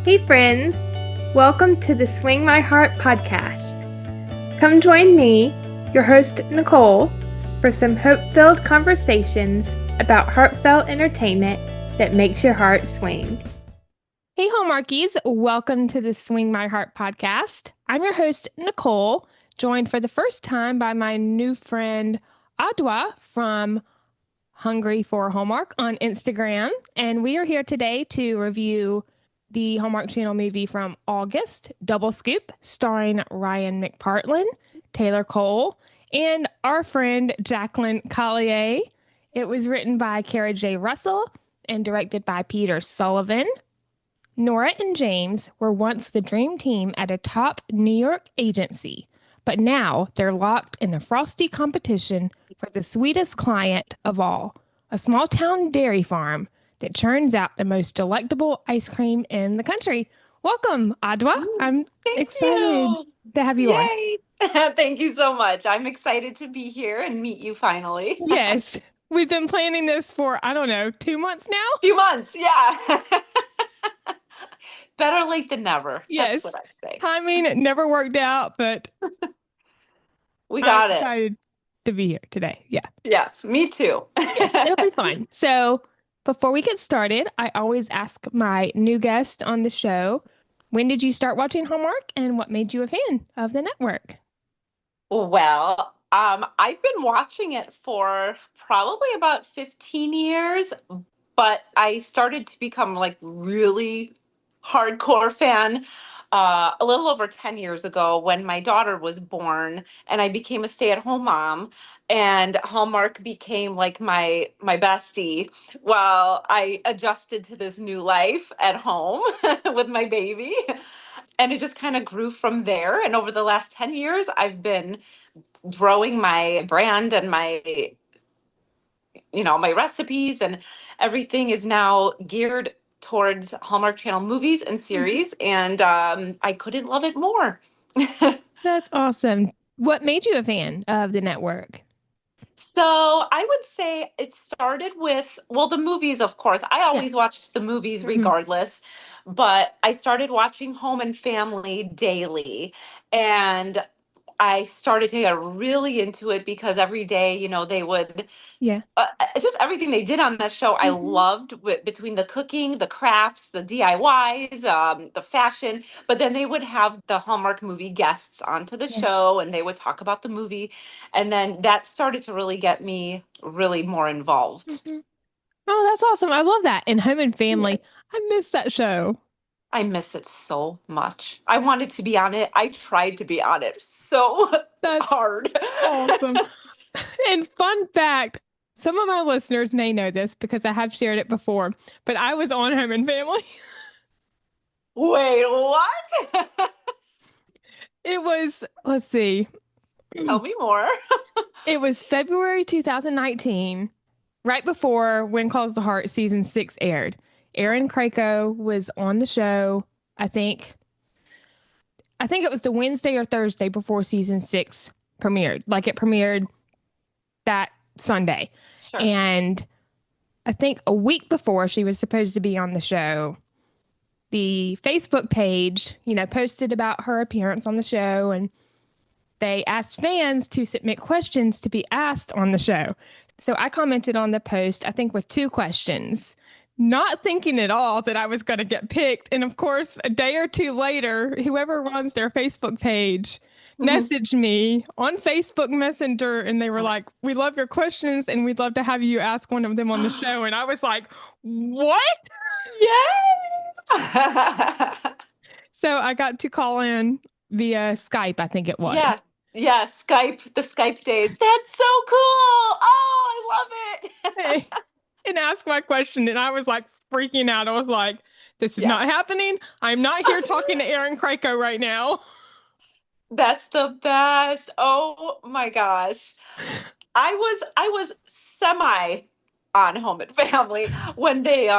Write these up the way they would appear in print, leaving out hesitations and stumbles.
Hey, friends! Welcome to the Swing My Heart podcast. Come join me, your host, Nicole, for some hope filled conversations about heartfelt entertainment that makes your heart swing. Hey, Hallmarkies! Welcome to the Swing My Heart podcast. I'm your host, Nicole, joined for the first time by my new friend, Adua from Hungry for Hallmark on Instagram. And we are here today to review the Hallmark Channel movie from August, Double Scoop, starring Ryan McPartlin, Taylor Cole, and our friend Jacqueline Collier. It was written by Kara J. Russell and directed by Peter Sullivan. Nora and James were once the dream team at a top New York agency, but now they're locked in a frosty competition for the sweetest client of all, a small town dairy farm that churns out the most delectable ice cream in the country. Welcome, Adwa. I'm Thank excited you. to have you on. Yay. Thank you so much. I'm excited to be here and meet you finally. Yes, we've been planning this for, I don't know, 2 months now? Few months, yeah. Better late than never. That's Yes. what I say. Timing never worked out, but We I'm got it. excited to be here today. Yeah. Yes, me too. Yes, it'll be fun. So, before we get started, I always ask my new guest on the show, when did you start watching Hallmark and what made you a fan of the network? Well, I've been watching it for probably about 15 years, but I started to become like really hardcore fan a little over 10 years ago when my daughter was born and I became a stay-at-home mom, and Hallmark became like my bestie while I adjusted to this new life at home with my baby. And it just kind of grew from there. And over the last 10 years, I've been growing my brand and my recipes, and everything is now geared towards Hallmark Channel movies and Mhm. series. And I couldn't love it more. That's awesome. What made you a fan of the network? So I would say it started with, well, the movies, of course. I Yeah. always watched the movies Hmm. regardless, but I started watching Home and Family daily. And I started to get really into it because every day, they would Yeah. just everything they did on that show I Hmm. loved, between the cooking, the crafts, the DIYs, the fashion. But then they would have the Hallmark movie guests onto the Yeah. show and they would talk about the movie. And then that started to really get me really more involved. Hmm. Oh, that's awesome. I love that. And Home and Yeah. Family, I miss that show. I miss it so much. I wanted to be on it. I tried to be on it so That's hard. awesome. And fun fact, some of my listeners may know this because I have shared it before, but I was on Home and Family. Wait, what? It was, let's see, Tell me more. it was February 2019, right before When Calls the Heart season 6 aired. Aaron Krakow was on the show. I think I think it was the Wednesday or Thursday before season 6 premiered. Like it premiered that Sunday. Sure. And I think a week before she was supposed to be on the show, the Facebook page, posted about her appearance on the show, and they asked fans to submit questions to be asked on the show. So I commented on the post, I think with 2 questions, not thinking at all that I was going to get picked. And of course, a day or two later, whoever runs their Facebook page messaged me on Facebook Messenger and they were like, "We love your questions and we'd love to have you ask one of them on the show." And I was like, "What?" Yay! So I got to call in via Skype, I think it was. Yeah, yeah, the Skype days. That's so cool. Oh, I love it. Hey, and ask my question. And I was like freaking out. I was like, this is Yeah. not happening. I'm not here talking to Aaron Krakow right now. That's the best. Oh my gosh. I was semi on Home and Family when they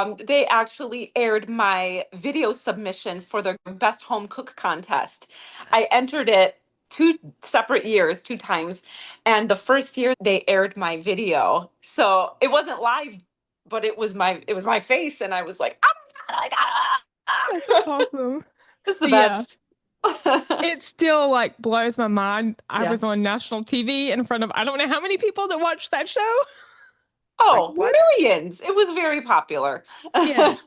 actually aired my video submission for the best home cook contest. I entered it two separate years, two times, and the first year they aired my video. So it wasn't live, but it was my face, and I was like, "Oh my God, I got it." That's awesome. It's the But yeah, best. it still like blows my mind. I Yeah. was on national TV in front of I don't know how many people that watched that show. Like Oh, what? millions. It was very popular. Yes.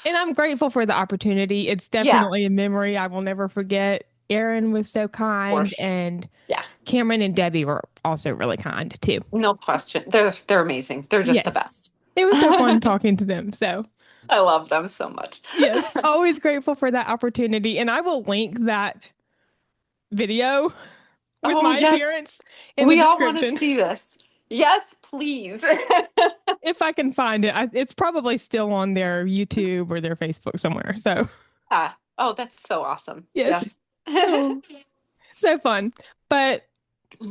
And I'm grateful for the opportunity. It's Yeah, definitely a memory I will never forget. Aaron was so for kind, sure. and Yeah, Cameron and Debbie were also really kind too. no question. They're amazing. They're just the Yes. best. It was so fun talking to them. So, I love them so much. yes, always grateful for that opportunity. And I will link that video with Oh, my yes. appearance in the We all want to description see this. Yes, please. if I can find it. It's probably still on their YouTube or their Facebook somewhere. So, Ah, oh, that's so awesome. yes. Yes. Oh, so fun. But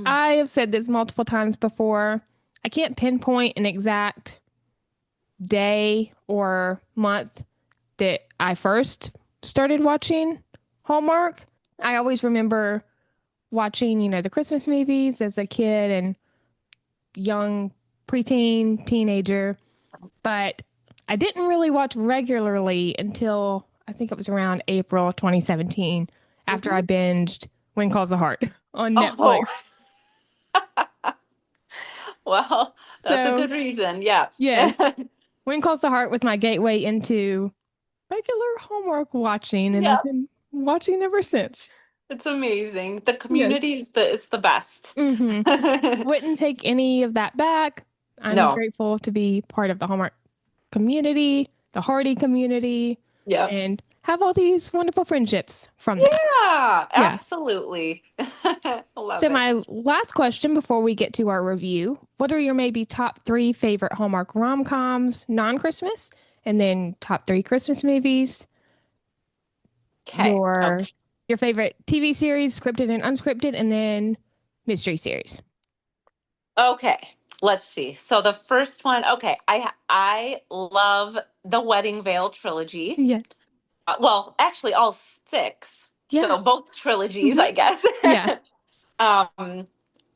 I have said this multiple times before. I can't pinpoint an exact day or month that I first started watching Hallmark. I always remember watching, the Christmas movies as a kid and young preteen, teenager, but I didn't really watch regularly until I think it was around April 2017 after I Mhm. binged When Calls the Heart on Oh, Netflix. well, that's a So, good reason. Yeah. yes, When Calls the Heart was my gateway into regular Hallmark watching, and Yeah, I've been watching ever since. it's amazing. The Yes. community is the best. Hmm. Wouldn't take any of that back. I'm No. grateful to be part of the Hallmark community, the Hardy community, Yep. and have all these wonderful friendships from that. Yeah, Yeah. absolutely. Love So, it. my last question before we get to our review, what are your maybe top three favorite Hallmark rom coms, non Christmas, and then top three Christmas movies? Okay. Your Okay. your favorite TV series, scripted and unscripted, and then mystery series. Okay. Let's see. So the first one, okay, I love the Wedding Veil trilogy. Yes. Well, actually all six. Yeah. So both trilogies, Hmm. I guess. Yeah. um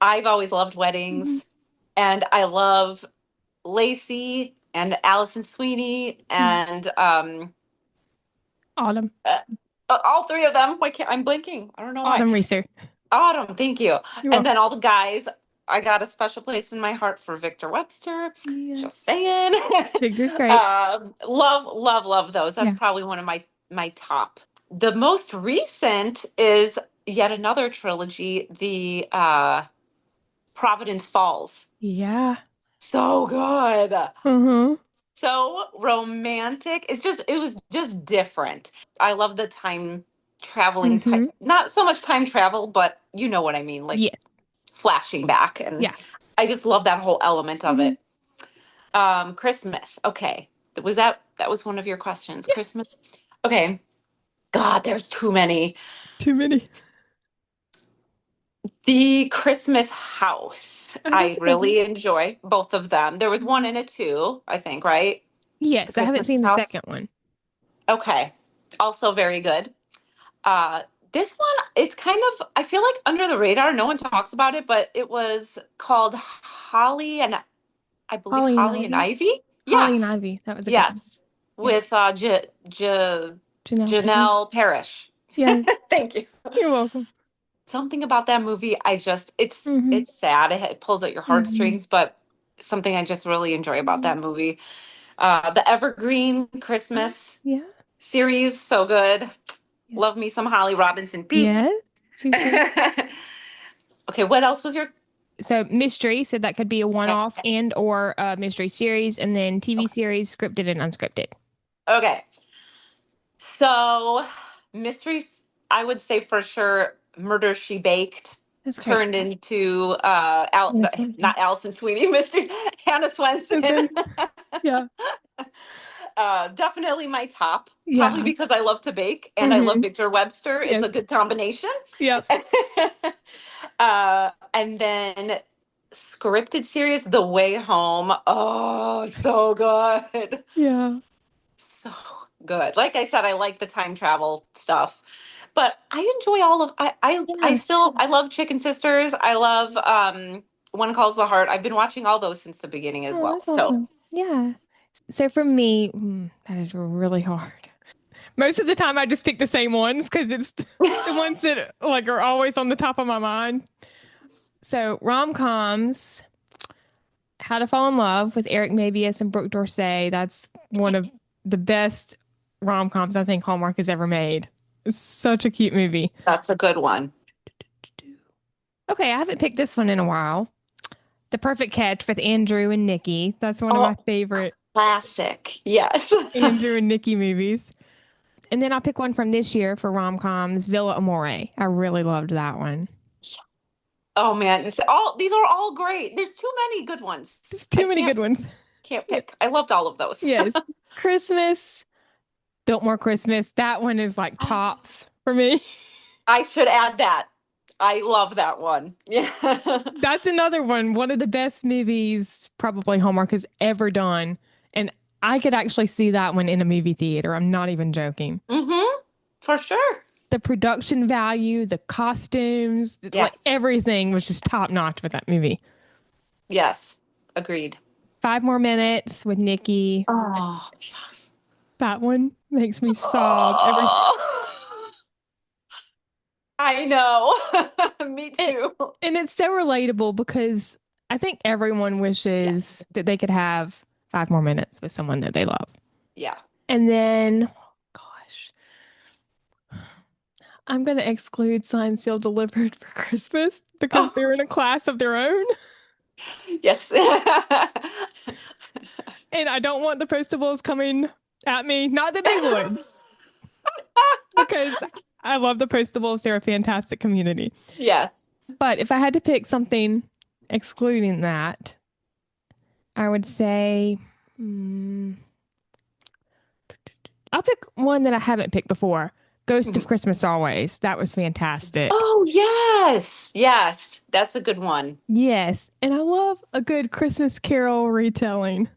I've always loved Hmm. weddings, and I love Lacey and Allison Sweeney and Autumn. uh, all three of them. Why can't I'm blinking? I don't know why. Autumn Reeser. Autumn, thank you. You're And welcome. then all the guys, I got a special place in my heart for Victor Webster. Yes. Just saying. Victor's great. Love, love, love those. That's Yeah. probably one of my top. The most recent is yet another trilogy, the Providence Falls. Yeah. So good. Uh-huh. So romantic. It was just different. I love the time traveling type, Mm-hmm. not so much time travel, but you know what I mean, like Yeah. flashing back, and Yeah. I just love that whole element of Hmm. it. Christmas. Okay. That was one of your questions. Yeah. Christmas. Okay. God, there's too many. Too many. The Christmas House. Oh, I that's a good one. really enjoy both of them. There was one Mhm. and a two, I think, right? The Yes, I haven't Christmas seen the House. second one. Okay. Also very good. Uh, this one, it's kind of, I feel like under the radar. No one talks about it, but it was called Holly and I believe Holly and Holly and Ivy. Ivy. Yeah. Holly and Ivy. That was a good one. Yes. Yeah. With Janelle Perry. Janelle Parrish. Yes. Thank you. You're welcome. Something about that movie, Mm-hmm. it's sad. It pulls at your Mm-hmm. heartstrings, but something I just really enjoy about Mm-hmm. that movie. The Evergreen Oh, Christmas yeah. series, so good. Yes. Love me some Holly Robinson Pete. Yes. She's great. Okay, what else was your So mystery, so that could be a okay? one-off and or a mystery series, and then TV Okay. series, scripted and unscripted. Okay. So, mystery, I would say for sure, Murder She Baked That's great. turned into Anna Swenson. not Allison Sweeney, Mystery Hannah Swenson. Swenson. Yeah. Definitely my top, probably Yeah. because I love to bake and I love Mm-hmm. Victor Webster. It's a Yes. good combination. Yep. And then scripted series, The Way Home. Oh, so good. Yeah. So good. Like I said, I like the time travel stuff, but I enjoy all of I Yeah. still I love Chicken Sisters. I love One Calls the Heart. I've been watching all those since the beginning as Oh, well. that's So awesome. Yeah. So for me, that is really hard. Most of the time, I just pick the same ones because it's the ones that like are always on the top of my mind. So rom-coms, How to Fall in Love with Eric Mabius and Brooke Dorsey. That's one of the best rom-coms I think Hallmark has ever made. It's such a cute movie. That's a good one. Okay, I haven't picked this one in a while. The Perfect Catch with Andrew and Nikki. That's one of my Oh, favorite classic. Yes. Andrew and Nikki movies. And then I'll pick one from this year for rom-coms, Villa Amore. I really loved that one. Oh man, all these are all great. There's too many good ones. There's I too many good ones. can't pick. I loved all of those. Yes. Christmas, Biltmore Christmas. That one is like tops for me. I should add that. I love that one. Yeah. That's another one. One of the best movies probably Hallmark has ever done. And I could actually see that one in a movie theater. I'm not even joking. Mm-hmm. For sure. The production value, the costumes, like Yes. everything was just top notch with that movie. Yes. Agreed. 5 More Minutes with Nikki. Oh, yes. That one makes me sob every. Oh, I know. Me And, too. and it's so relatable because I think everyone Yes. wishes that they could have 5 more minutes with someone that they love. Yeah. And then, gosh, I'm going to exclude Signed, Sealed, Delivered for Christmas because Oh, they're in a class of their own. yes. And I don't want the Postables coming at me. Not that they would, because I love the Postables. They're a fantastic community. Yes. But if I had to pick something excluding that, I would say I'll pick one that I haven't picked before. Ghost of Christmas Always. That was fantastic. Oh, yes. Yes. That's a good one. Yes. And I love a good Christmas Carol retelling.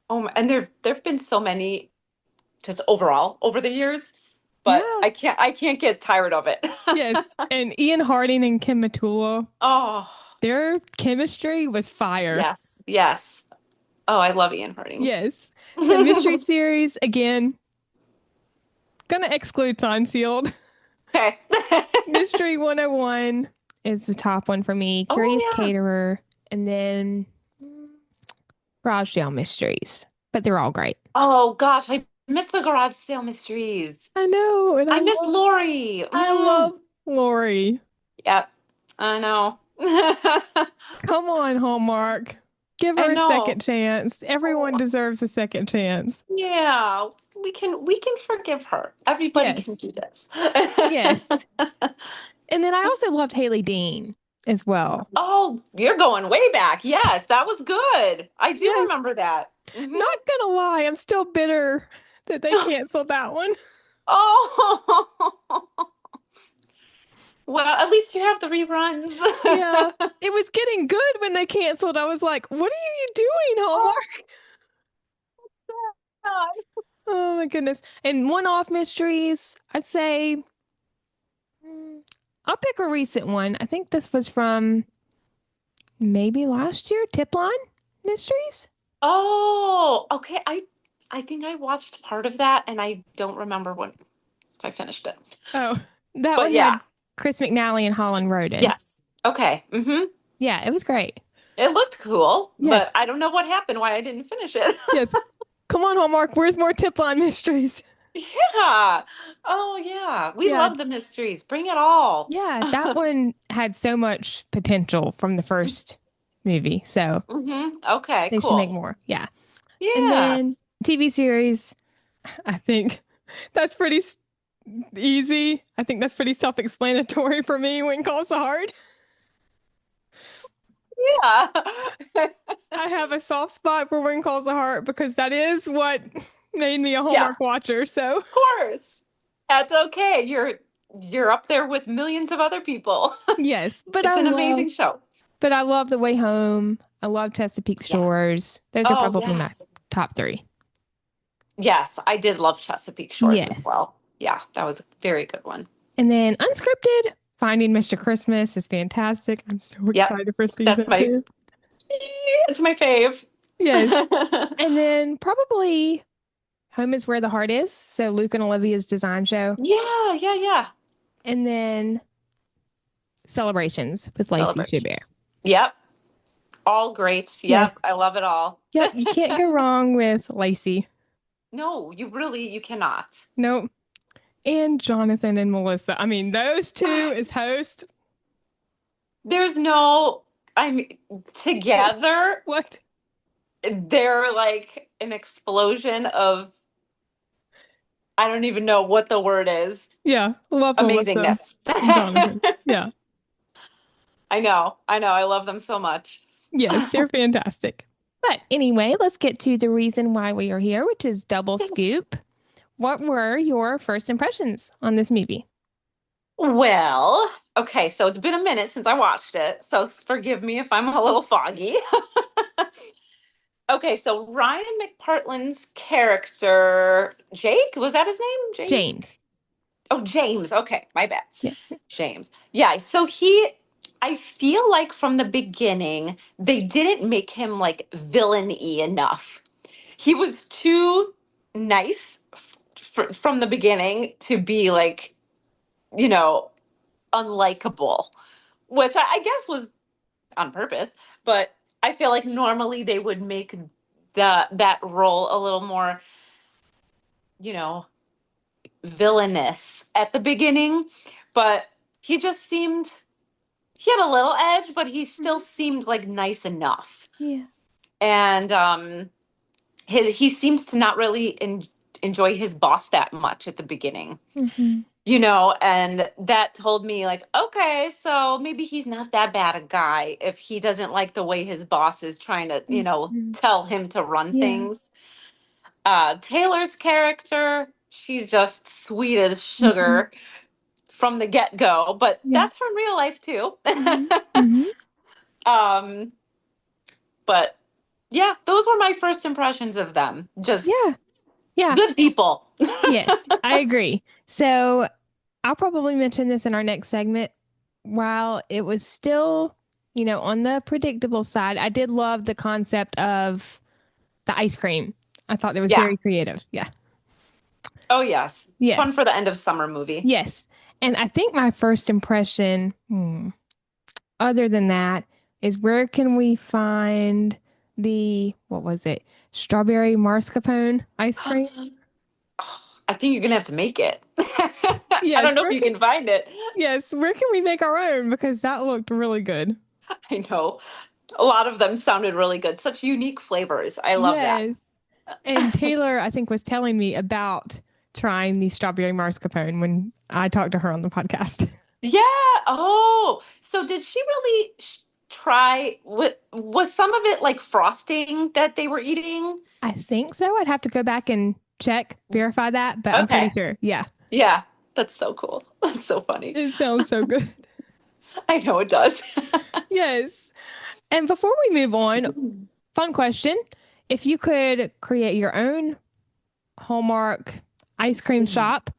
Oh, and there've been so many just overall over the years, but Yeah. I can't get tired of it. Yes. And Ian Harding and Kim Matula, Oh, their chemistry was fire. yes. Yes. Oh, I love Ian Harding. Yes. The mystery series, again, gonna exclude Signed Sealed. Okay. Mystery 101 is the top one for me. Curious Oh, yeah. Caterer, and then Garage Sale Mysteries. But they're all great. Oh gosh, I miss the garage sale mysteries. I know, and I miss Lori. I Mm. love Lori. Yep. I know. Come on, Hallmark. Give I her a know. second chance. Everyone Oh, deserves a second chance. yeah. We can forgive her. Everybody can Yes. do this. Yes. And then I also loved Haley Dean as well. Oh, you're going way back. Yes, that was good. I do Yes. remember that. Hmm. Not gonna lie, I'm still bitter that they canceled that one. Oh, well, at least you have the reruns. Yeah. It was getting good when they canceled. I was like, what are you doing, Oh, Hallmark? God. Oh my goodness. And one-off mysteries, I'd say I'll pick a recent one. I think this was from maybe last year, Tip Line Mysteries. Oh, okay. I think I watched part of that and I don't remember when if I finished it. Oh, that But one yeah, had Chris McNally and Holland Roden. yes. Okay. Yeah, it was great. It looked cool, Yes, but I don't know what happened, why I didn't finish it. yes. Come on, Hallmark. Where's more Tip Line Mysteries? Yeah. Oh, yeah. We Yeah, love the mysteries. Bring it all. yeah. That one had so much potential from the first movie. So Okay, they should make cool. more. Yeah. And Yeah. then TV series, I think that's pretty easy. I think that's pretty self-explanatory for me when calls hard. Yeah. I have a soft spot for When Calls the Heart because that is what made me a Yeah, Hallmark watcher. So, of course. That's okay. You're up there with millions of other people. yes, It's an amazing show. but I love The Way Home. I love Chesapeake Yeah. Shores. Those are Oh, probably my yes. top three. Yes, I did love Chesapeake Shores as Yes. well. Yeah, that was a very good one. And then unscripted, Finding Mr. Christmas is fantastic. I'm so Yep. excited for That's season my 2. it's my fave. Yes. And then probably Home is Where the Heart Is. So Luke and Olivia's design show. Yeah, yeah, yeah. And then Celebrations with Lacey Celebration. Chabert. Yep. All great. Yep. Yes. I love it all. Yep. You can't go wrong with Lacey. No, you cannot. Nope. And Jonathan and Melissa. I mean, those two as host. There's no, I mean, Oh, together, what? they're like an explosion of, I don't even know what the word is, Yeah. Love Melissa amazingness. and Jonathan. Yeah. I know. I love them so much. Yes, they're fantastic. But anyway, let's get to the reason why we are here, which is Double Yes. Scoop. What were your first impressions on this movie? Well, okay, so it's been a minute since I watched it, so forgive me if I'm a little foggy. Okay, so Ryan McPartlin's character, Jake, was that his name? James. Jake? Oh, James. Okay, my bad. Yeah. James. Yeah, I feel like from the beginning, they didn't make him like villain-y enough. He was too nice from the beginning to be like, you know, unlikable, which I guess was on purpose, but I feel like normally they would make that role a little more, you know, villainous at the beginning, but he just seemed he had a little edge, but he still Mhm. seemed like nice enough. Yeah. And he seems to not really enjoy his boss that much at the beginning. Hmm. And that told me like, okay, so maybe he's not that bad a guy if he doesn't like the way his boss is trying to, Hmm. tell him to run Yeah. things. Taylor's character, she's just sweet as Hmm. sugar from the get-go, but Yeah. that's from real life too. Hmm. Hmm. um, but yeah, those were my first impressions of them. Yeah. Just Yeah. good people. Yes, I agree. So I'll probably mention this in our next segment. While it was still, on the predictable side, I did love the concept of the ice cream. I thought that was Yeah. very creative. Yeah. Oh yes. Fun Yes. for the end of summer movie. Yes. And I think my first impression, other than that, is where can we find what was it? Strawberry mascarpone ice cream? I think you're gonna have to make it. I Yes. don't know if you can find it. Yes. Where can we make our own? Because that looked really good. I know. A lot of them sounded really good. Such unique flavors. I love that. Yes. And Taylor, I think, was telling me about trying the strawberry mascarpone when I talked to her on the podcast. Yeah. Oh, so did she really try? Was some of it like frosting that they were eating? I think so. I'd have to go back and check, verify that, but I'm pretty Okay. sure. Yeah. Yeah. That's so cool. That's so funny. It sounds so good. I know it does. Yes. And before we move on, fun question. If you could create your own Hallmark ice cream shop,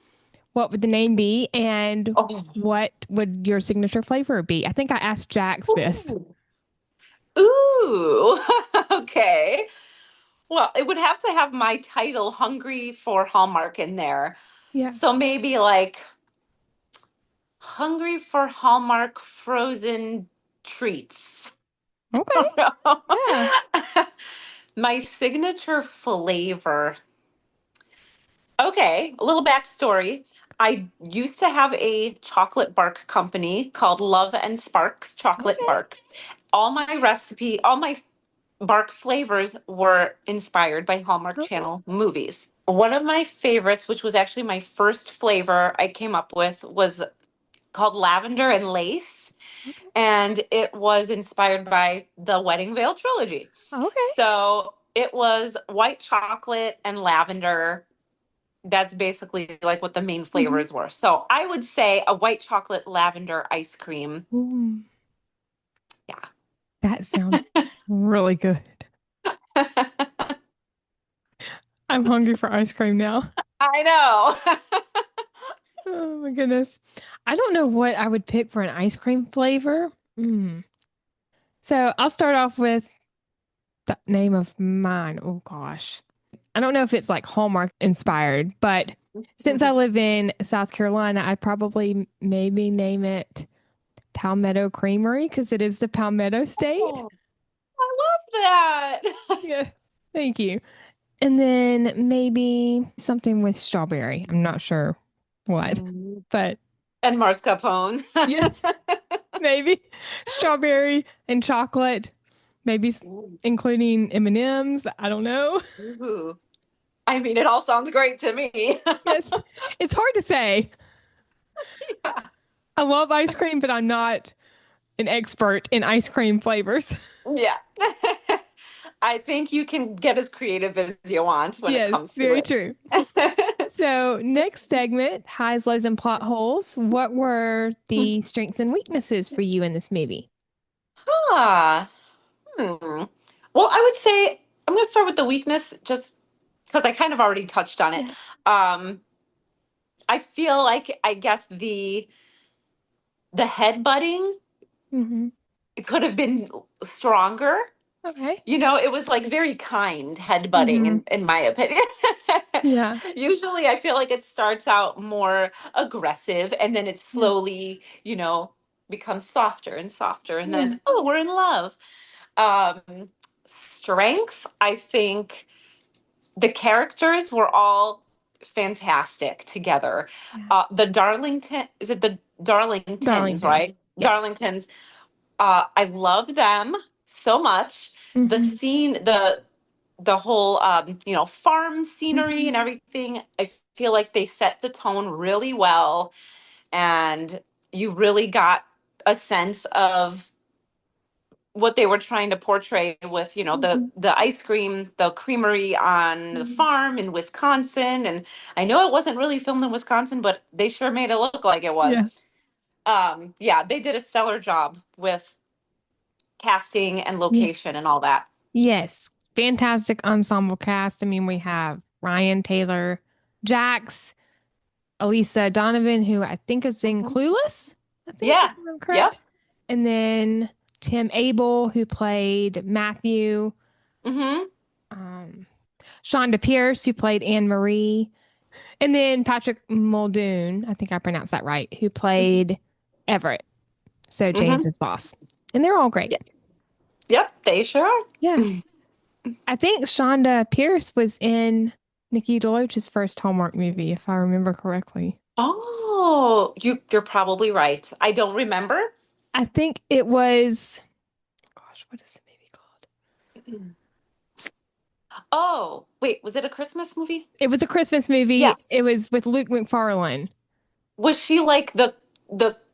what would the name be and Oh. what would your signature flavor be? I think I asked Jax this. Ooh. Ooh. Okay. Well, it would have to have my title, Hungry for Hallmark, in there. Yeah. So maybe like Hungry for Hallmark frozen treats. Okay. Oh no. Yeah. My signature flavor. Okay, a little backstory. I used to have a chocolate bark company called Love and Sparks Chocolate Okay. Bark. All my bark flavors were inspired by Hallmark Okay. Channel movies. One of my favorites, which was actually my first flavor I came up with, was called Lavender and Lace, Okay. and it was inspired by the Wedding Veil trilogy. Okay. So it was white chocolate and lavender. That's basically like what the main Hmm. flavors were. So I would say a white chocolate lavender ice cream. Ooh, Yeah. that sounds really good. I'm hungry for ice cream now. I know. Oh my goodness. I don't know what I would pick for an ice cream flavor. So I'll start off with the name of mine. Oh gosh. I don't know if it's like Hallmark inspired, but since I Mhm. live in South Carolina, I'd probably maybe name it Palmetto Creamery because it is the Palmetto State. Oh, I love that. Yeah. Thank you. And then maybe something with strawberry. I'm not sure what, Mm. but And mascarpone. yeah, maybe strawberry and chocolate, maybe Ooh. including M&Ms. I don't know. Ooh. I mean, it all sounds great to me. Yes, it's hard to say. Yeah. I love ice cream, but I'm not an expert in ice cream flavors. Yeah. I think you can get as creative as you want when it Yes, comes to very true. it. So, next segment, highs, lows, and plot holes. What were the strengths and weaknesses for you in this movie? Ah, hmm. Well, I would say I'm going to start with the weakness just because I kind of already touched on it. Yeah. Um, I feel like I guess the headbutting Hmm. could have been stronger. Okay. You know, it was like very kind headbutting Hmm. in my opinion. Yeah. Usually I feel like it starts out more aggressive and then it Yeah. slowly, becomes softer and softer and Yeah. then oh, we're in love. Um Strength, I think the characters were all fantastic together. Yeah. The Darlington, is it the Darlingtons, Darlington. right? Yes. Darlingtons, I love them so much. The Hmm. scene, the whole farm scenery Hmm. and everything, I feel like they set the tone really well, and you really got a sense of what they were trying to portray with the Hmm. ice cream, the creamery on the Hmm. farm in Wisconsin. And I know it wasn't really filmed in Wisconsin, but they sure made it look like it was. Yeah. Yeah, they did a stellar job with casting and Yeah. location and all that. Yes. Fantastic ensemble cast. I mean, we have Ryan Taylor, Jax, Elisa Donovan, who I think is in Mhm. Clueless, I think, if Yeah. I'm Yep. correct. And then Tim Abel, who played Matthew, Mm-hmm. um, Shonda Pierce, who played Anne Marie, and then Patrick Muldoon, I think I pronounced that right, who played Everett, so Mm-hmm. James's boss. And they're all great. Yeah. Yep. They sure are. Yeah. I think Shonda Pierce was in Nikki DeLoach's first Hallmark movie, if I remember correctly. Oh, you're probably right. I don't remember. I think it was, gosh, what is the movie called? Oh, wait, was it a Christmas movie? It was a Christmas movie. Yes. It was with Luke McFarlane. Was she like the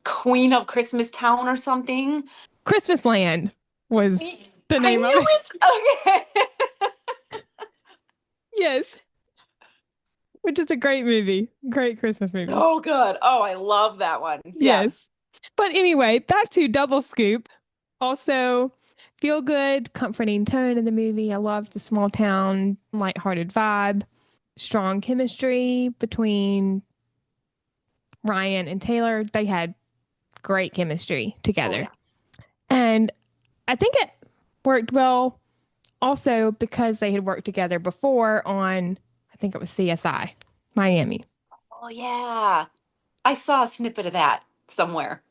queen of Christmas Town or something? Christmas Land was the I name of knew it. it. Okay. Yes, which is a great movie. Great Christmas movie. So good. Oh, I love that one. Yes. Yes. But anyway, back to Double Scoop. Also, feel good, comforting tone in the movie. I loved the small town, lighthearted vibe, strong chemistry between Ryan and Taylor. They had great chemistry Oh together. yeah. And I think it worked well also because they had worked together before on, I think it was CSI Miami. Oh yeah. I saw a snippet of that somewhere.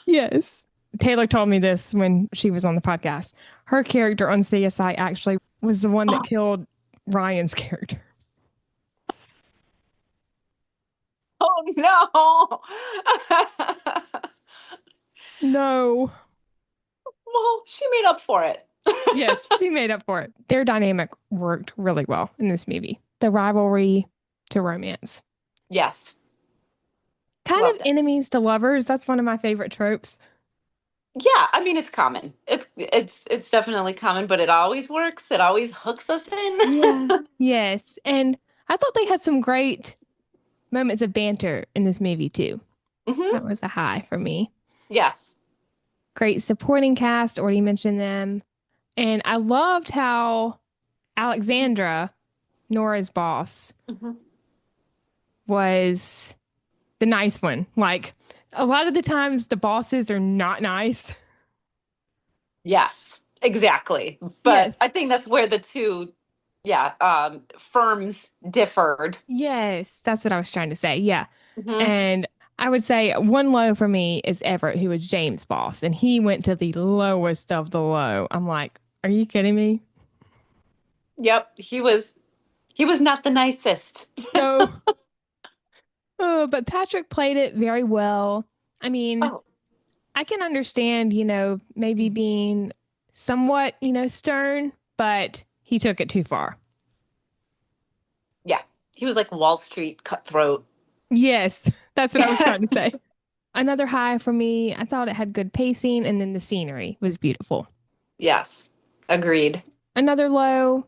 Yes. Taylor told me this when she was on the podcast. Her character on CSI actually was the one that Oh, killed Ryan's character. oh no. No. Well, she made up for it. Yes, she made up for it. Their dynamic worked really well in this movie. The rivalry to romance. Yes. Kind of Loved it. enemies to lovers. That's one of my favorite tropes. Yeah, I mean it's common. It's definitely common, but it always works. It always hooks us Yeah. in. Yes. And I thought they had some great moments of banter in this movie, too. Hmm. That was a high for me. Yes. Great supporting cast. Already mentioned them. And I loved how Alexandra, Nora's boss, Hmm. was the nice one. Like a lot of the times, the bosses are not nice. Yes, exactly. But Yes. I think that's where the two yeah, firms differed. Yes, that's what I was trying to say. Yeah. Hmm. And I would say one low for me is Everett, who was James' boss, and he went to the lowest of the low. I'm like, are you kidding me? Yep, he was not the nicest. No. Oh, but Patrick played it very well. I mean, Oh, I can understand, maybe being somewhat, stern, but he took it too far. yeah, he was like Wall Street cutthroat. Yes, that's what I was trying to say. Another high for me, I thought it had good pacing, and then the scenery was beautiful. Yes, agreed. Another low,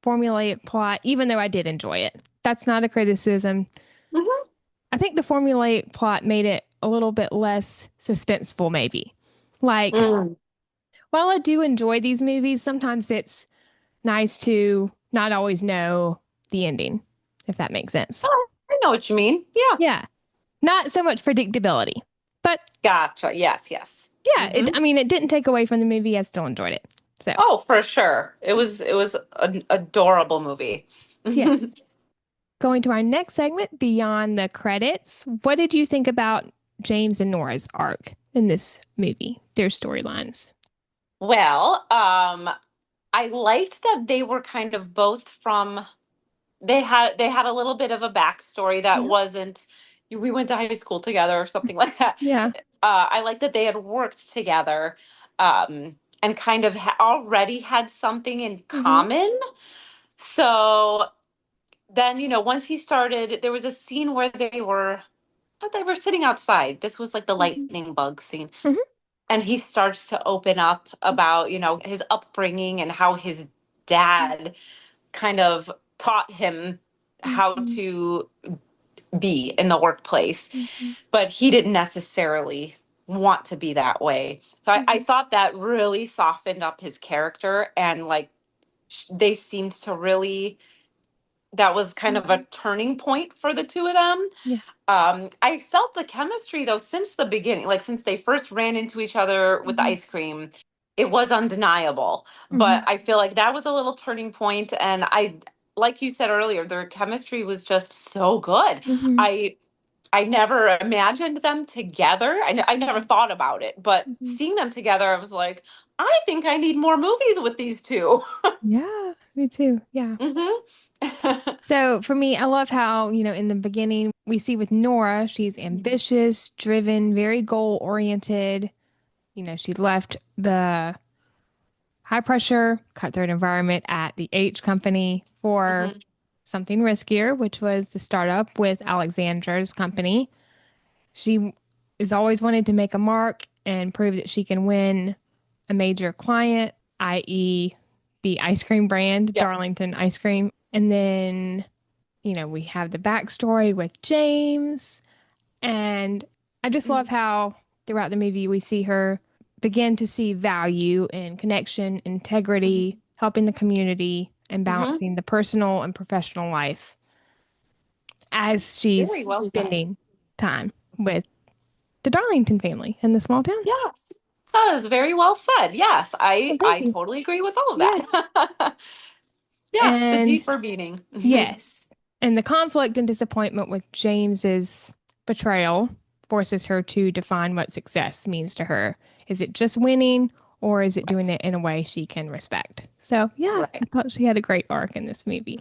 formulaic plot, even though I did enjoy it. That's not a criticism. Hmm. I think the formulaic plot made it a little bit less suspenseful, maybe. Like, Mm. while I do enjoy these movies, sometimes it's nice to not always know the ending, if that makes sense. Oh, I know what you mean. Yeah. Yeah, not so much predictability. But Gotcha. Yes, yes. yeah, Hmm. I mean, it didn't take away from the movie. I still enjoyed it. So, Oh, for sure. It was an adorable movie. yes. Going to our next segment, Beyond the Credits. What did you think about James and Nora's arc in this movie, their storylines? Well, I liked that they were kind of both from they had a little bit of a backstory that Yeah. wasn't we went to high school together or something like that. Yeah. I like that they had worked together and kind of already had something in Hmm. common. So then, once he started, there was a scene where they were sitting outside. This was like the Hmm. lightning bug scene. Hmm. And he starts to open up about, his upbringing and how his dad kind of taught him how Hmm. to be in the workplace, Hmm. but he didn't necessarily want to be that way. So I Hmm. thought that really softened up his character and like they seemed to really that was kind of Hmm. a turning point for the two of them. Yeah. I felt the chemistry though since the beginning, like since they first ran into each other with the Hmm. ice cream, it was undeniable. But Hmm. I feel like that was a little turning point, and like you said earlier, their chemistry was just so good. Hmm. I I never imagined them together. I never thought about it, but Hmm. seeing them together, I was like, I think I need more movies with these two. Yeah, me too. Yeah. Hmm. So for me, I love how, in the beginning, we see with Nora, she's ambitious, driven, very goal oriented. She left the high pressure, cutthroat environment at the H company for Hmm. something riskier, which was the startup with Alexandra's company. She is always wanted to make a mark and prove that she can win a major client, i.e., the ice cream brand, Yep. Darlington Ice Cream. And then, we have the backstory with James. And I just love how throughout the movie we see her begin to see value in connection, integrity, helping the community, and Hmm. balancing the personal and professional life as Very she's well said. spending time with the Darlington family in the small town. Yes. That was very well said. Yes, Well, I thank I you. totally agree with all of Yes. that. Yeah, the And deeper meaning. yes. And the conflict and disappointment with James's betrayal forces her to define what success means to her. Is it just winning or is it doing Right. it in a way she can respect? So, yeah, I Right. thought she had a great arc in this movie.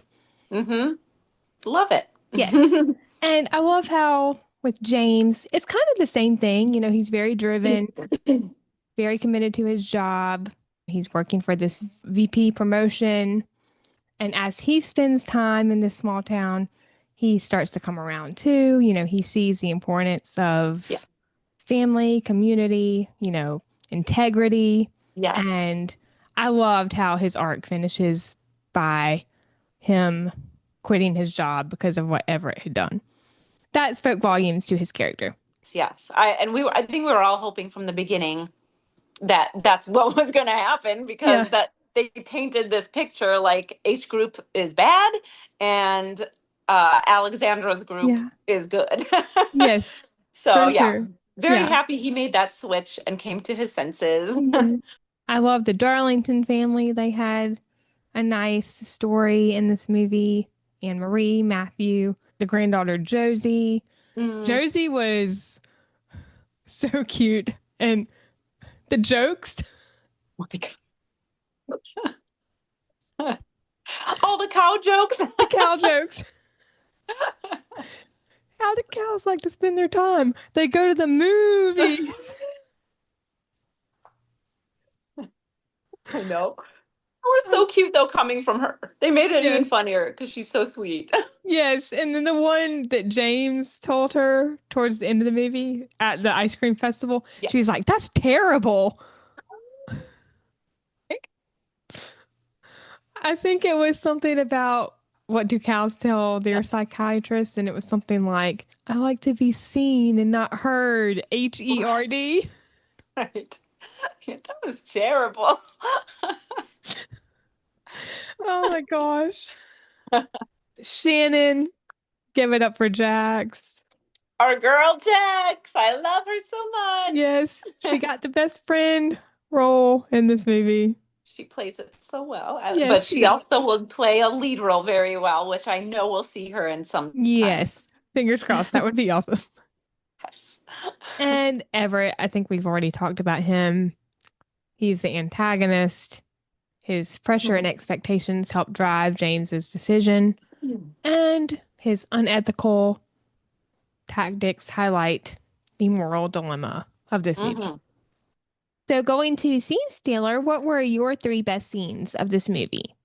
Mm-hmm. Love it. Yes. And I love how with James, it's kind of the same thing. He's very driven, very committed to his job. He's working for this VP promotion. And as he spends time in this small town, he starts to come around too. He sees the importance Yeah. of family, community, integrity. Yes. And I loved how his arc finishes by him quitting his job because of what Everett had done. That spoke volumes to his character. Yes. I think we were all hoping from the beginning that that's what was going to happen Yeah. because that they painted this picture like H group is bad and Alexandra's group Yeah. is good. Yes. So For yeah, sure. very Yeah. happy he made that switch and came to his senses. Yes. I love the Darlington family they had. a nice story in this movie. Anne Marie, Matthew, the granddaughter Josie. Mm. Josie was so cute. And the jokes, Oh my God. All the cow jokes. the cow jokes. How do cows like to spend their time? They go to the movies. I know. We're so Oh, cute though coming from her. They made it even yes. funnier because she's so sweet. Yes. And then the one that James told her towards the end of the movie at the ice cream festival, Yeah. she was like, that's terrible. I think it was something about what do cows tell their psychiatrist, and it was something like, I like to be seen and not heard, HERD. Right. Yeah, that was terrible. Oh my gosh. Shannon, give it up for Jax. Our girl Jax. I love her so Yes, she much. got the best friend role in this movie. She plays it so well. Yes, But she she does. also will play a lead role very well, which I know we'll see her in sometime. Yes. Fingers crossed. That would be awesome. Yes. And Everett, I think we've already talked about him. He's the antagonist. His pressure and expectations help drive James's decision, and his unethical tactics highlight the moral dilemma of this movie. Hmm. So, going to Scene Stealer, what were your three best scenes of this movie?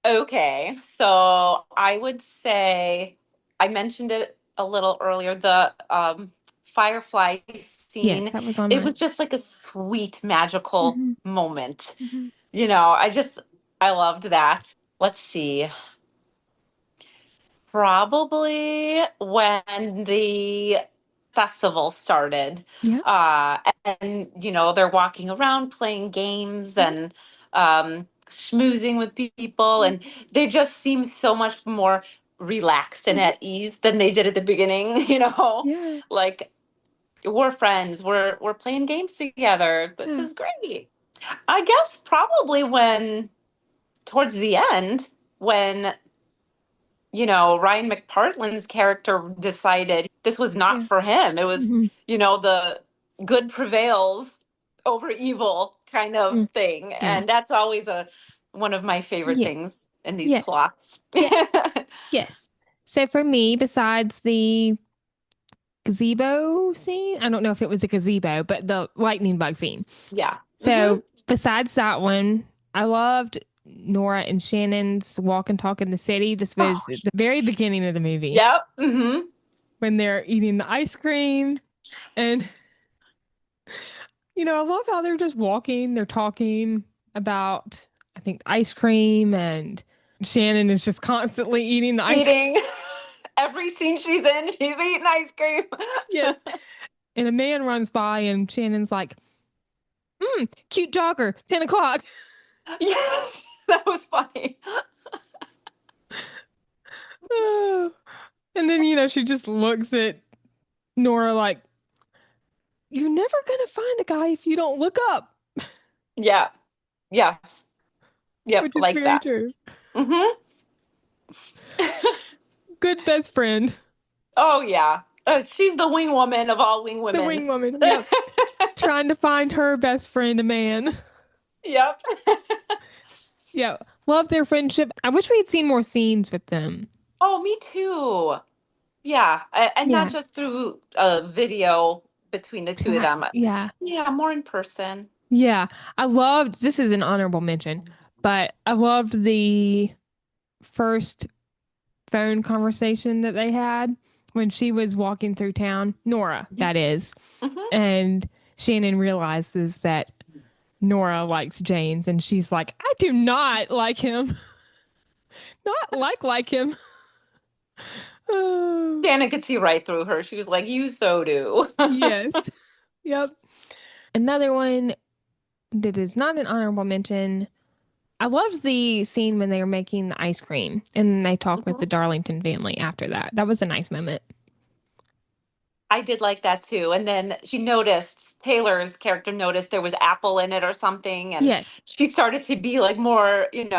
Okay, so I would say I mentioned it a little earlier, the firefly Yes, scene. that was on It mine. was just like a sweet, magical Hmm. moment. Hmm. I loved that. Let's see. Probably when the festival started. Yeah. And, they're walking around playing games Yeah. and schmoozing with people. And Mhm. they just seem so much more relaxed and Mhm. at ease than they did at the beginning, Yeah. like we're friends, we're playing games together. This Yeah. is great. I guess probably when towards the end, when Ryan McPartlin's character decided this was not Yeah. for him. It was, Hmm. the good prevails over evil kind of Mm. thing. Yeah. And that's always a one of my favorite Yeah. things in these Yes. plots. Yeah. Yes. So for me, besides the gazebo scene, I don't know if it was a gazebo, but the lightning bug scene. Yeah. Hmm. So besides that one, I loved Nora and Shannon's walk and talk in the city. This Oh, was at the very beginning of the movie yep. Hmm. when they're eating the ice cream. And, I love how they're just walking, they're talking about, I think, ice cream, and Shannon is just constantly eating the ice cream. Eating. Every scene she's in, she's eating ice cream. Yes. And a man runs by, and Shannon's like, cute jogger, 10 o'clock. Yes, that was funny. Oh. And then, she just looks at Nora like, you're never going to find a guy if you don't look up, Yeah. Yes. Yep. which is Like very that. true. Hmm. Good best friend, Oh yeah, she's the wing woman of all wing the women. wing woman. Yep. Trying to find her best friend, a man. Yep. Yeah. Love their friendship. I wish we had seen more scenes with them. Oh, me too. Yeah, and not Yeah. just through a video between the two of Chat. them. Yeah. Yeah, more in person. Yeah. I loved, this is an honorable mention, but I loved the first phone conversation that they had when she was walking through town, Nora, Hmm. that is. Hmm. And Shannon realizes that Nora likes James, and she's like, I do not like him. Not like him. Oh, Dana could see right through her. She was like, "You so do." yes. Yep. Another one that is not an honorable mention. I loved the scene when they were making the ice cream and they talk with Mhm. the Darlington family after that. That was a nice moment. I did like that too. And then she noticed, Taylor's character noticed there was apple in it or something. And Yes. she started to be like more, Yeah.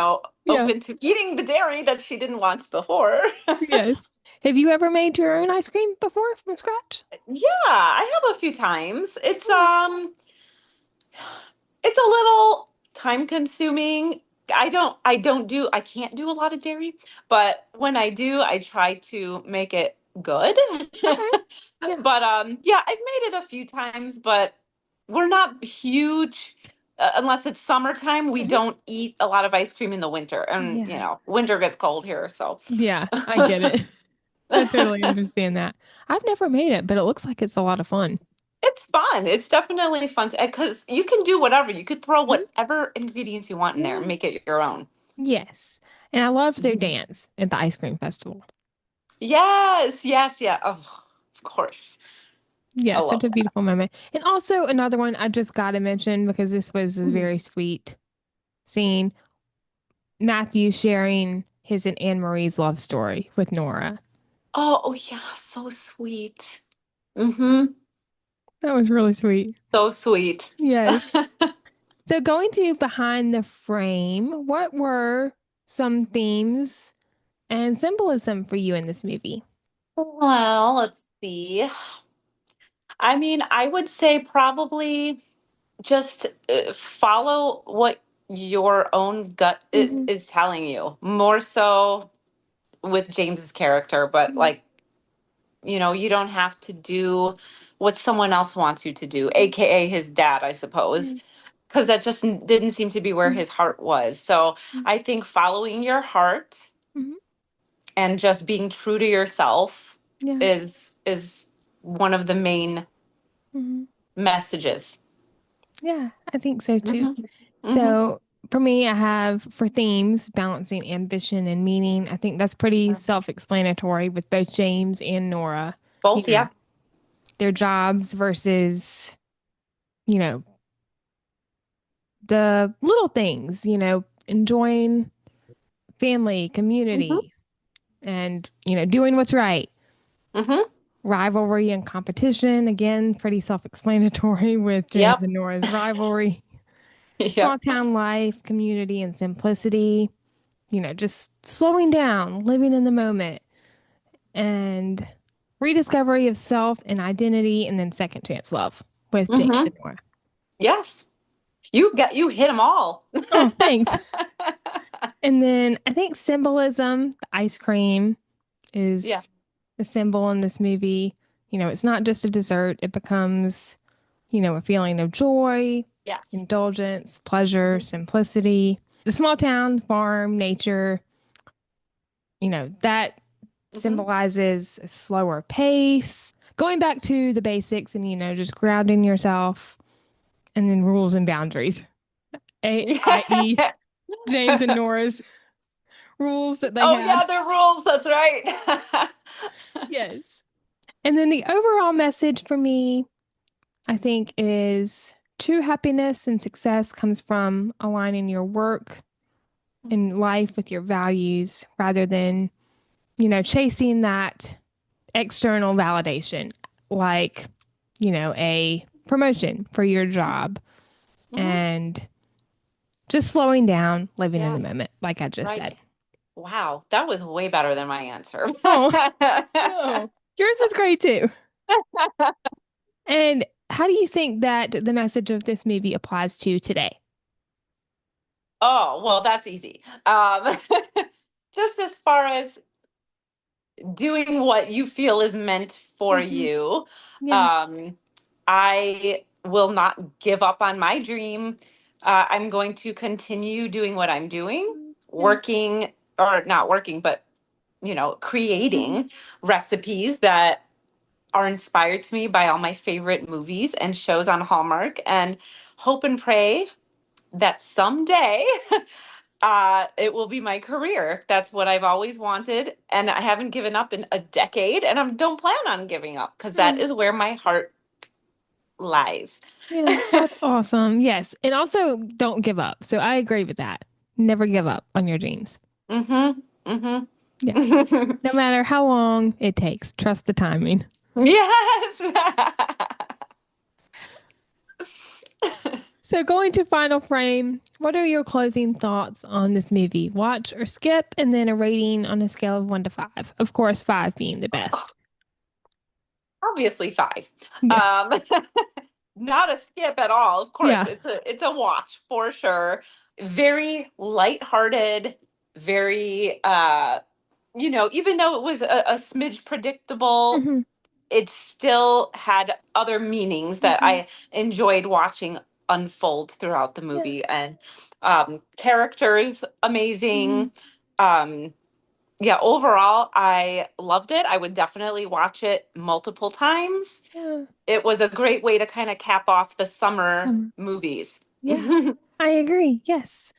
open to eating the dairy that she didn't want before. Yes. Have you ever made your own ice cream before from scratch? Yeah, I have a few times. Oh, It's a little time consuming. I can't do a lot of dairy, but when I do, I try to make it good. okay. Yeah. But yeah, I've made it a few times, but we're not huge unless it's summertime. We Mhm. don't eat a lot of ice cream in the winter, and Yeah. winter gets cold here, so Yeah, I get it. I totally understand that. I've never made it, but it looks like it's a lot of fun. it's fun. It's definitely fun because you can do whatever. You could throw Mhm. whatever ingredients you want in there and Yeah. make it your own. Yes. And I love their Mhm. dance at the ice cream festival. Yes, yes, yeah. Oh, of course. I Yeah, love such a beautiful moment. And also another one I just got to mention because this was a that. very sweet scene. Matthew sharing his and Anne Marie's love story with Nora. Oh, yeah, so sweet. Mm-hmm. That was really sweet. So sweet. Yes. So going to behind the frame, what were some themes and symbolism for you in this movie? Well, let's see. I mean, I would say probably just follow what your own gut Hmm. is telling you, more so with James's character, but Yeah. like, you don't have to do what someone else wants you to do, aka his dad, I suppose, because that just didn't seem to be where Mhm. his heart was. So I think following your heart Mhm. and just being true to yourself Yeah. is one of the main Hmm. messages. Yeah, I think so too. Hmm. Hmm. So for me, I have for themes balancing ambition and meaning. I think that's pretty self-explanatory with both James and Nora. You Both, know, yeah. their jobs versus, you know, the little things, enjoying family, Hmm. community, and, doing what's right. Hmm. Rivalry and competition, again, pretty self explanatory with James Yep. and Nora's rivalry. Small Yep. town life, community, and simplicity, just slowing down, living in the moment, and rediscovery of self and identity, and then second chance love with James Hmm. and Nora. Yes. You hit them all. Oh, thanks. And then I think symbolism, the ice cream Yeah. is a symbol in this movie. It's not just a dessert, it becomes, a feeling of joy, Yes. indulgence, pleasure, simplicity. The small town, farm, nature, that Hmm. symbolizes a slower pace. Going back to the basics and, just grounding yourself and then rules and boundaries, i.e., Yeah. James and Nora's rules that they Oh had. yeah, their rules. That's right. Yes. And then the overall message for me, I think, is true happiness and success comes from aligning your work and life with your values rather than, chasing that external validation, like, a promotion for your job Hmm. and just slowing down, living in Yeah. the moment, like I just Right. said. Wow, that was way better than my answer. Oh, oh, yours is great too. And how do you think that the message of this movie applies to today? Oh, well, that's easy. Just as far as doing what you feel is meant for Hmm. you, Yeah. um, I will not give up on my dream. I'm going to continue doing what I'm doing, Yeah. working or not working, but Hmm. creating recipes that are inspired to me by all my favorite movies and shows on Hallmark, and hope and pray that someday it will be my career. That's what I've always wanted. And I haven't given up in a decade, and I don't plan on giving up because that Oh, is where my heart lies. yeah, that's awesome. Yes. And also don't give up. So I agree with that. Never give up on your dreams. Mm-hmm. Yeah. Mm-hmm. No matter how long it takes, trust the timing. Yes. So going to final frame, what are your closing thoughts on this movie? Watch or skip, and then a rating on a scale of 1 to 5. Of course, 5 being the best. Obviously 5. Yeah. Not a skip at all. Of course, Yeah. it's a watch for sure. Very lighthearted, very even though it was a smidge predictable, Mm-hmm. it still had other meanings that Mm-hmm. I enjoyed watching unfold throughout the Yeah. movie. And characters Mm-hmm. amazing. Um, yeah, overall, I loved it. I would definitely watch it multiple times. Yeah. It was a great way to kind of cap off the summer Summer. movies. Yeah. I agree. Yes.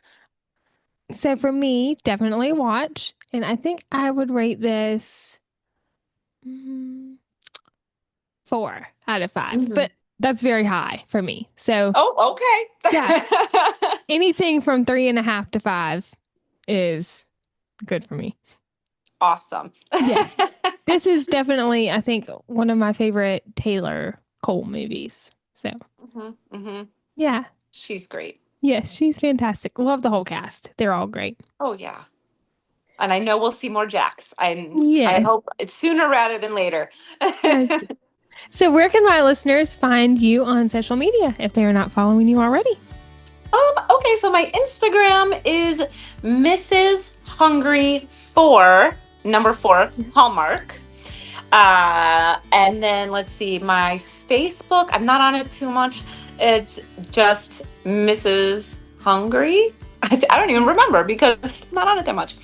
So for me, definitely watch. And I think I would rate this 4 out of 5. Mhm. But that's very high for me. So Oh, yeah, okay. anything from 3.5 to 5 is good for me. Awesome. Yes. This is definitely, I think, one of my favorite Taylor Cole movies. So yeah. She's great. Yes, she's fantastic. Love the whole cast. They're all great. Oh yeah. And I know we'll see more Jacks. I Yes. hope it's sooner rather than later. Yes. So where can my listeners find you on social media if they are not following you already? Okay, so my Instagram is Mrs. Hungry 4, number 4, Hallmark. And then let's see, my Facebook, I'm not on it too much. It's just Mrs. Hungry. I don't even remember because I'm not on it that much.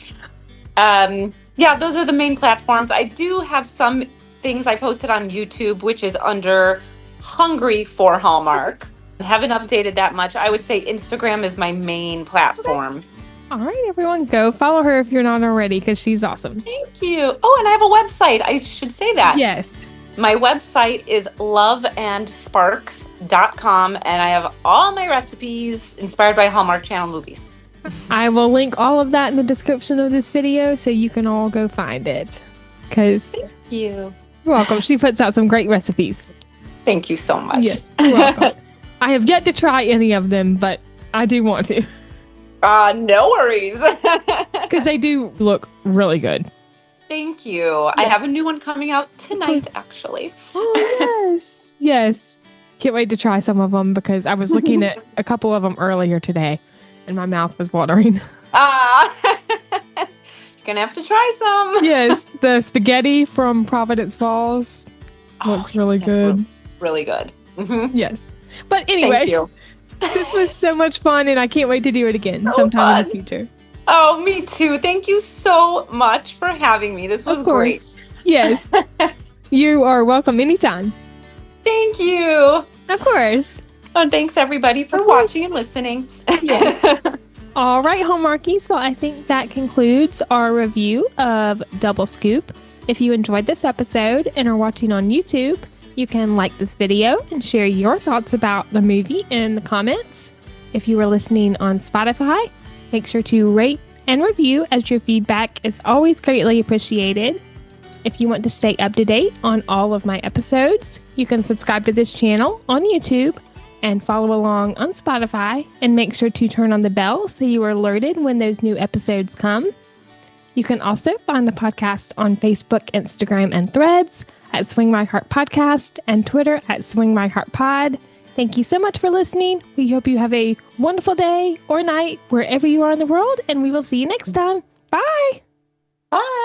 Yeah, those are the main platforms. I do have some things I posted on YouTube, which is under Hungry for Hallmark. I haven't updated that much. I would say Instagram is my main platform. All right, everyone, go follow her if you're not already because she's awesome. Thank you. Oh, and I have a website. I should say that. Yes. My website is loveandsparks.com, and I have all my recipes inspired by Hallmark Channel movies. I will link all of that in the description of this video so you can all go find it. Because You're welcome. She puts out some great recipes. Thank you so much. Yes, you're welcome. I have yet to try any of them, but I do want to. No worries. Because they do look really good. Thank you. I have a new one coming out tonight, actually. Oh, yes. Yes. Can't wait to try some of them because I was looking at a couple of them earlier today and my mouth was watering. You're going to have to try some. Yes. The spaghetti from Providence Falls looks really good. Really good. Yes. But anyway, Thank you. This was so much fun and I can't wait to do it again sometime in the future. Oh, me too. Thank you so much for having me. This was great. Yes. You are welcome anytime. Thank you. Of course. And thanks everybody for watching and listening. Yes. All right, Hallmarkies. Well, I think that concludes our review of Double Scoop. If you enjoyed this episode and are watching on YouTube, you can like this video and share your thoughts about the movie in the comments. If you are listening on Spotify, make sure to rate and review as your feedback is always greatly appreciated. If you want to stay up to date on all of my episodes, you can subscribe to this channel on YouTube and follow along on Spotify, and make sure to turn on the bell so you are alerted when those new episodes come. You can also find the podcast on Facebook, Instagram, and Threads at Swing My Heart Podcast and Twitter at Swing My Heart Pod. Thank you so much for listening. We hope you have a wonderful day or night wherever you are in the world, and we will see you next time. Bye. Bye.